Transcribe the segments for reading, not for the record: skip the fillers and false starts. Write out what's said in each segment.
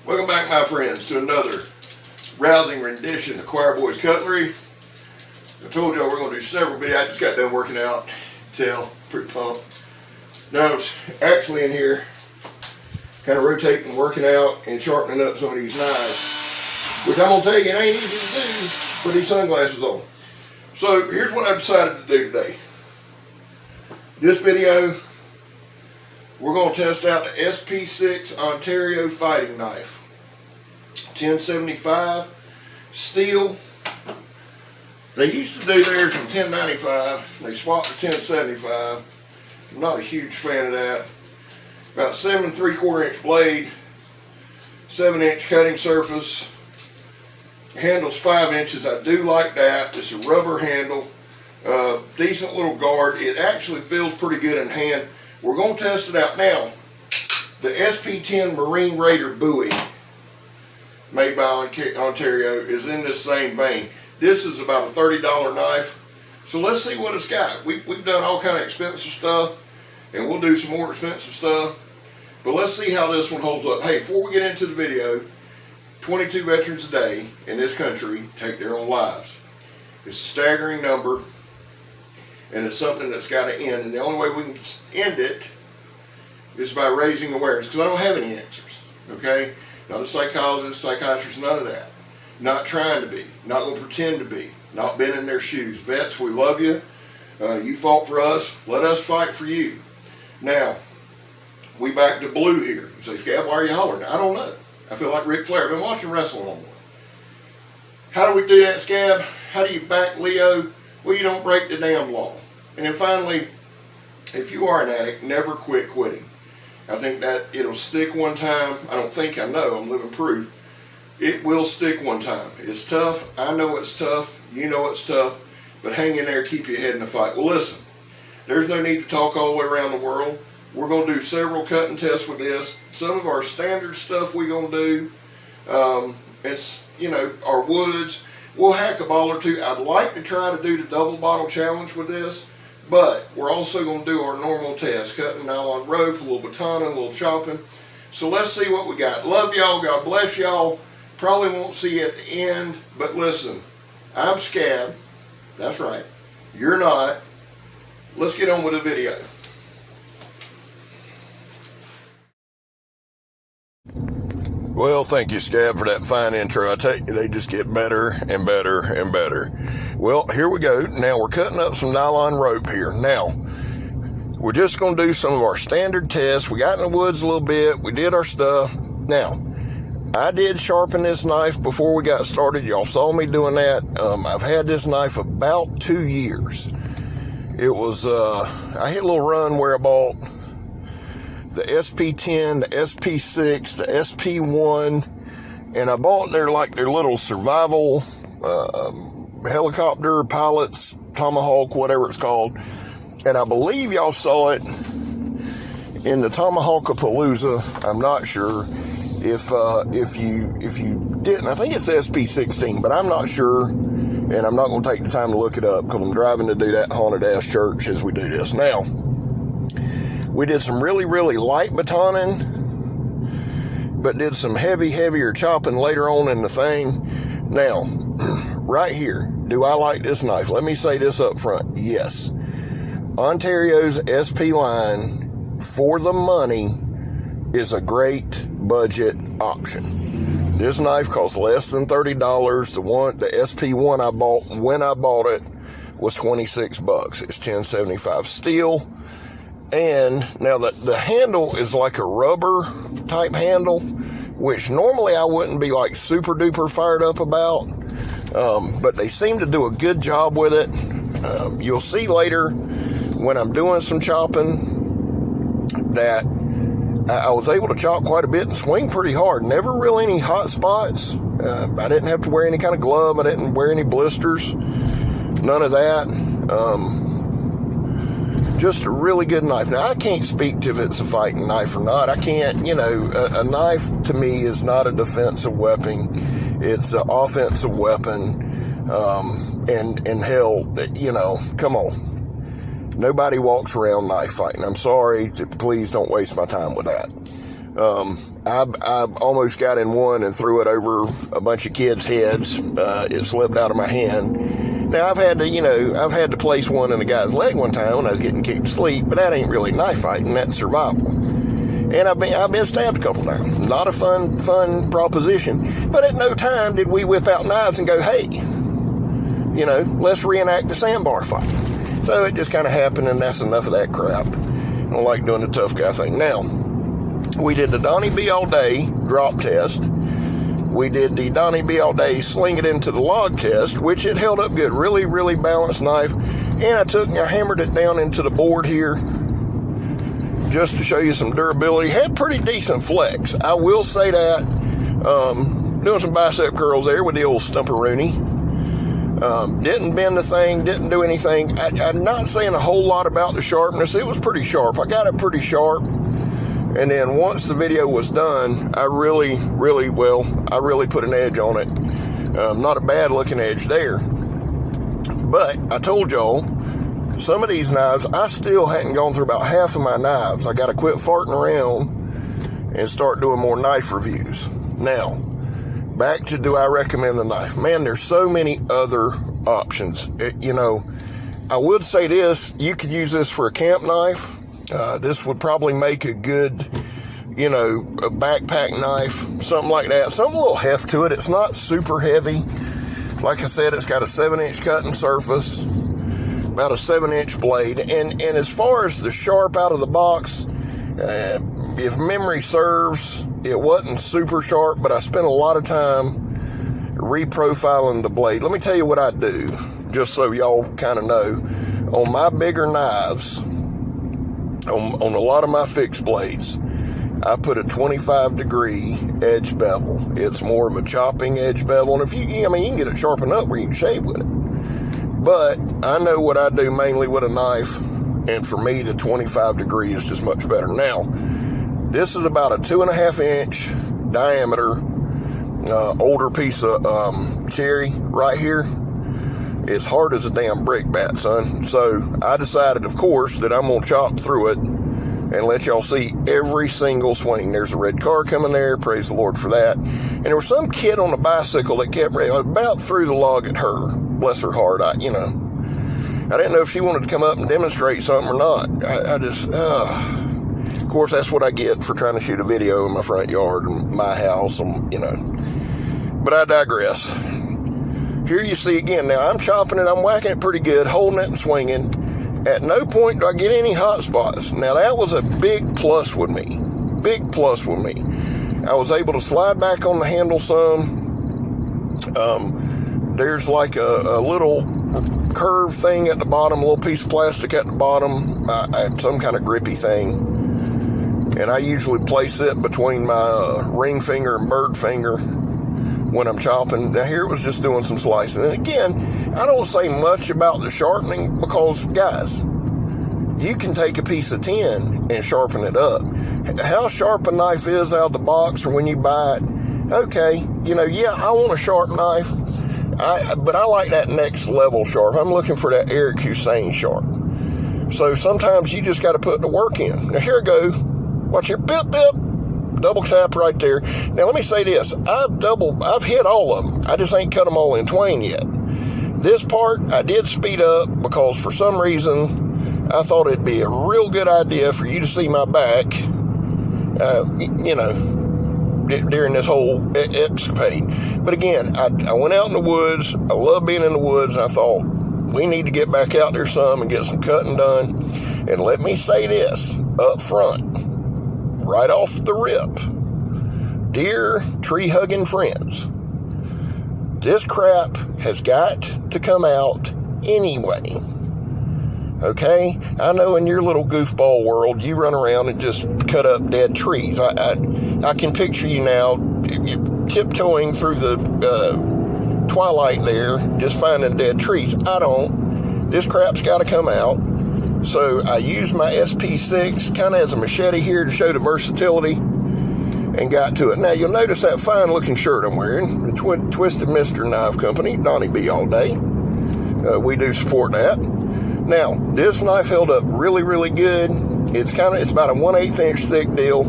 Welcome back, my friends, to another rousing rendition of Choir Boys Cutlery. I told y'all we're going to do several videos. I just got done working out. Tell, pretty pumped. Now I was actually in here kind of rotating, working out, and sharpening up some of these knives, which I'm going to tell you, it ain't easy to do, put these sunglasses on. So here's what I decided to do today. This video, we're going to test out the SP6 Ontario fighting knife. 1075 steel. They used to do theirs in 1095. They swapped to 1075. I'm not a huge fan of that. About 7 3/4 inch blade, 7 inch cutting surface. Handle's 5 inches. I do like that. It's a rubber handle. Decent little guard. It actually feels pretty good in hand. We're going to test it out now. The SP10 Marine Raider buoy, made by Ontario, is in this same vein. This is about a $30 knife. So let's see what it's got. We've done all kind of expensive stuff, and we'll do some more expensive stuff. But let's see how this one holds up. Hey, before we get into the video, 22 veterans a day in this country take their own lives. It's a staggering number, and it's something that's got to end. And the only way we can end it is by raising awareness, because I don't have any answers, okay? Not a psychologist, psychiatrist, none of that. Not trying to be, not going to pretend to be, not been in their shoes. Vets, we love you. You fought for us, let us fight for you. Now, we back to blue here. You say, Scab, why are you hollering? I don't know. I feel like Ric Flair. I've been watching wrestling all morning. How do we do that, Scab? How do you back Leo? Well, you don't break the damn law. And then finally, if you are an addict, never quit quitting. I think that it'll stick one time. I don't think, I know, I'm living proof. It will stick one time. It's tough. I know it's tough. You know it's tough. But hang in there, keep your head in the fight. Well, listen, there's no need to talk all the way around the world. We're going to do several cutting tests with this. Some of our standard stuff we're going to do. It's, you know, our woods. We'll hack a ball or two. I'd like to try to do the double bottle challenge with this, but we're also going to do our normal test, cutting nylon rope, a little batoning, a little chopping. So let's see what we got. Love y'all. God bless y'all. Probably won't see you at the end, but listen, I'm Scab. That's right. You're not. Let's get on with the video. Well, thank you, Scab, for that fine intro. I tell you, they just get better and better and better. Well, here we go. Now, we're cutting up some nylon rope here. Now, we're just going to do some of our standard tests. We got in the woods a little bit. We did our stuff. Now, I did sharpen this knife before we got started. Y'all saw me doing that. I've had this knife about 2 years. It was, I hit a little run where I bought the SP10, the SP6, the SP1, and I bought their little survival helicopter pilots, Tomahawk, whatever it's called. And I believe y'all saw it in the Tomahawk-a-Palooza. I'm not sure if you didn't. I think it's SP16, but I'm not sure, and I'm not going to take the time to look it up because I'm driving to do that haunted ass church as we do this. Now, we did some really, really light batoning, but did some heavier chopping later on in the thing. Now, right here, do I like this knife? Let me say this up front. Yes. Ontario's SP line, for the money, is a great budget option. This knife costs less than $30. The SP1 I bought, when I bought it, was $26. It's 1075 steel. And now the handle is like a rubber type handle, which normally I wouldn't be like super duper fired up about. But they seem to do a good job with it. You'll see later when I'm doing some chopping that I was able to chop quite a bit and swing pretty hard. Never really any hot spots. I didn't have to wear any kind of glove. I didn't wear any blisters. None of that. Just a really good knife. Now, I can't speak to if it's a fighting knife or not. I can't, you know, a knife to me is not a defensive weapon. It's an offensive weapon. And hell, you know, come on. Nobody walks around knife fighting. I'm sorry. Please don't waste my time with that. I almost got in one and threw it over a bunch of kids' heads. It slipped out of my hand. Now, I've had to place one in a guy's leg one time when I was getting kicked to sleep, but that ain't really knife fighting, that's survival. And I've been stabbed a couple times. Not a fun proposition, but at no time did we whip out knives and go, hey, let's reenact the sandbar fight. So it just kind of happened, and that's enough of that crap. I don't like doing the tough guy thing. Now, we did the Donnie B all day drop test. We did the Donnie B all day sling it into the log test, which it held up good. Really, really balanced knife. And I hammered it down into the board here just to show you some durability. Had pretty decent flex. I will say that. Doing some bicep curls there with the old stumperoonie. Didn't bend the thing, didn't do anything. I'm not saying a whole lot about the sharpness. It was pretty sharp. I got it pretty sharp. And then once the video was done, I really put an edge on it. Not a bad looking edge there. But I told y'all, some of these knives, I still hadn't gone through about half of my knives. I got to quit farting around and start doing more knife reviews. Now, back to do I recommend the knife? Man, there's so many other options. I would say this, you could use this for a camp knife. This would probably make a good, a backpack knife, something like that. Something a little heft to it. It's not super heavy. Like I said, it's got a 7-inch cutting surface, about a 7-inch blade. And as far as the sharp out of the box, if memory serves, it wasn't super sharp, but I spent a lot of time reprofiling the blade. Let me tell you what I do, just so y'all kind of know. On my bigger knives, on a lot of my fixed blades, I put a 25-degree edge bevel. It's more of a chopping edge bevel, and if you can get it sharpened up where you can shave with it. But I know what I do mainly with a knife, and for me, the 25 degree is just much better. Now, this is about a 2.5-inch diameter, older piece of cherry right here. It's hard as a damn brick bat, son. So I decided, of course, that I'm going to chop through it and let y'all see every single swing. There's a red car coming there. Praise the Lord for that. And there was some kid on a bicycle that kept about threw the log at her. Bless her heart. I didn't know if she wanted to come up and demonstrate something or not. Of course, that's what I get for trying to shoot a video in my front yard and my house, But I digress. Here you see again, now I'm chopping it, I'm whacking it pretty good, holding it and swinging. At no point do I get any hot spots. Now that was a big plus with me. Big plus with me. I was able to slide back on the handle some. There's like a little curved thing at the bottom, a little piece of plastic at the bottom. I had some kind of grippy thing. And I usually place it between my ring finger and bird finger when I'm chopping. Now here it was just doing some slicing. And again, I don't say much about the sharpening because, guys, you can take a piece of tin and sharpen it up. How sharp a knife is out of the box or when you buy it, okay, I want a sharp knife, but I like that next level sharp. I'm looking for that Eric Hussein sharp. So sometimes you just got to put the work in. Now here I go. Watch your bip. Double tap right there. Now let me say this. I've hit all of them. I just ain't cut them all in twain yet. This part I did speed up because for some reason I thought it'd be a real good idea for you to see my back, during this whole escapade. But again, I went out in the woods. I love being in the woods, and I thought we need to get back out there some and get some cutting done. And let me say this up front, right off the rip, dear tree-hugging friends, this crap has got to come out anyway. Okay? I know in your little goofball world, you run around and just cut up dead trees. I can picture you now tiptoeing through the twilight there, just finding dead trees. I don't. This crap's got to come out. So I used my SP6 kind of as a machete here to show the versatility and got to it. Now you'll notice that fine looking shirt I'm wearing, the Twisted Mr. Knife Company, Donnie B all day. We do support that. Now this knife held up really, really good. It's about a 1/8 inch thick deal.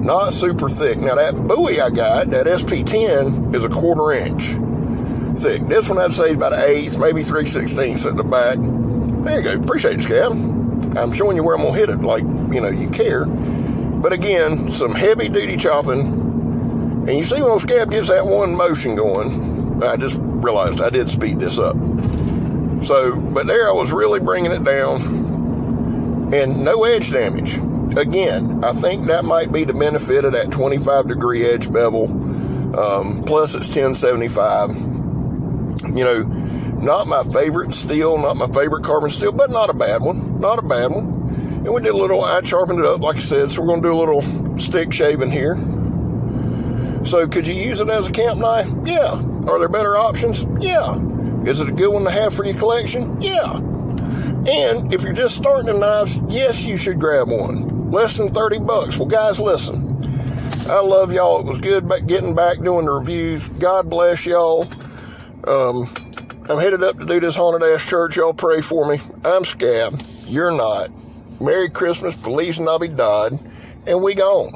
not super thick. Now that buoy I got, that SP10, is a 1/4 inch thick. This one I'd say is about 1/8, maybe 3/16 at the back. There you go. Appreciate it, Scab. I'm showing you where I'm gonna hit it, like, you care. But again, some heavy duty chopping. And you see when Scab gets that one motion going, I just realized I did speed this up. So, but there I was really bringing it down, and no edge damage. Again, I think that might be the benefit of that 25-degree edge bevel. Plus it's 1075. Not my favorite steel, not my favorite carbon steel, but not a bad one. Not a bad one. And we did I sharpened it up, like I said, so we're going to do a little stick shaving here. So could you use it as a camp knife? Yeah. Are there better options? Yeah. Is it a good one to have for your collection? Yeah. And if you're just starting in knives, yes, you should grab one. Less than $30. Well, guys, listen. I love y'all. It was good getting back doing the reviews. God bless y'all. I'm headed up to do this haunted ass church. Y'all pray for me. I'm Scab. You're not. Merry Christmas, Feliz Navidad, and we gone.